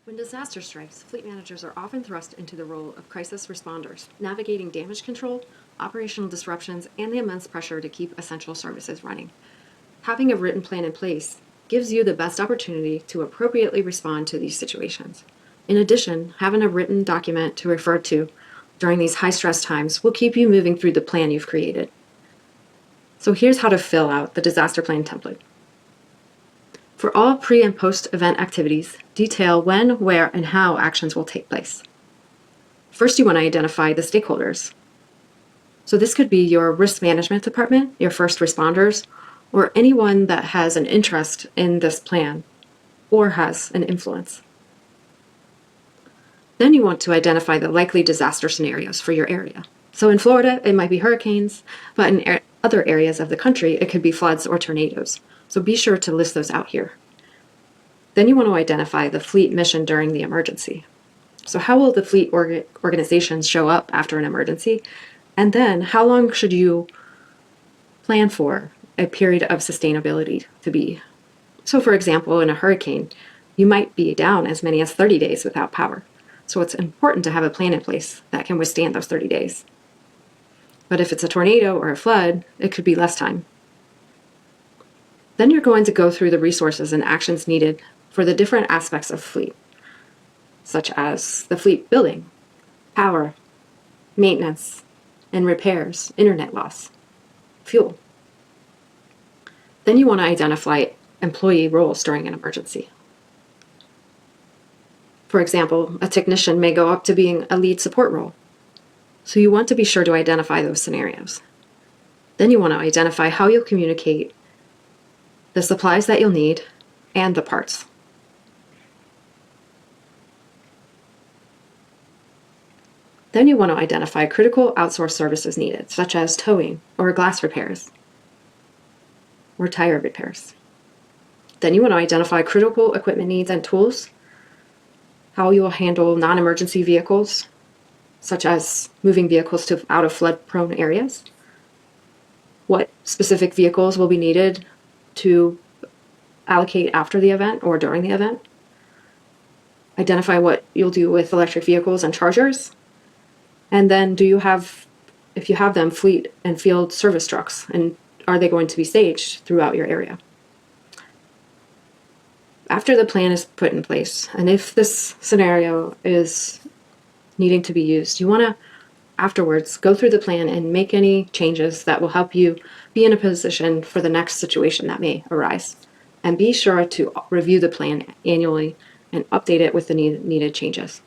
When disaster strikes, fleet managers are often thrust into the role of crisis responders, navigating damage control, operational disruptions, and the immense pressure to keep essential services running. Having a written plan in place gives you the best opportunity to appropriately respond to these situations. In addition, having a written document to refer to during these high-stress times will keep you moving through the plan you've created. So here's how to fill out the disaster plan template. For all pre- and post-event activities, detail when, where, and how actions will take place. First, you want to identify the stakeholders. So this could be your risk management department, your first responders, or anyone that has an interest in this plan or has an influence. Then you want to identify the likely disaster scenarios for your area. So in Florida, it might be hurricanes, but in other areas of the country, it could be floods or tornadoes. So be sure to list those out here. Then you want to identify the fleet mission during the emergency. So how will the fleet organizations show up after an emergency? And then how long should you plan for a period of sustainability to be? So for example, in a hurricane, you might be down as many as 30 days without power. So it's important to have a plan in place that can withstand those 30 days. But if it's a tornado or a flood, it could be less time. Then you're going to go through the resources and actions needed for the different aspects of fleet, such as the fleet building, power, maintenance, and repairs, internet loss, fuel. Then you want to identify employee roles during an emergency. For example, a technician may go up to being a lead support role. So you want to be sure to identify those scenarios. Then you want to identify how you'll communicate the supplies that you'll need and the parts. Then you want to identify critical outsourced services needed, such as towing or glass repairs or tire repairs. Then you want to identify critical equipment needs and tools, how you will handle non-emergency vehicles, such as moving vehicles to out of flood-prone areas, what specific vehicles will be needed to allocate after the event or during the event, identify what you'll do with electric vehicles and chargers, and then if you have them, fleet and field service trucks, and are they going to be staged throughout your area? After the plan is put in place, and if this scenario is needing to be used, you want to afterwards go through the plan and make any changes that will help you be in a position for the next situation that may arise. And be sure to review the plan annually and update it with the needed changes.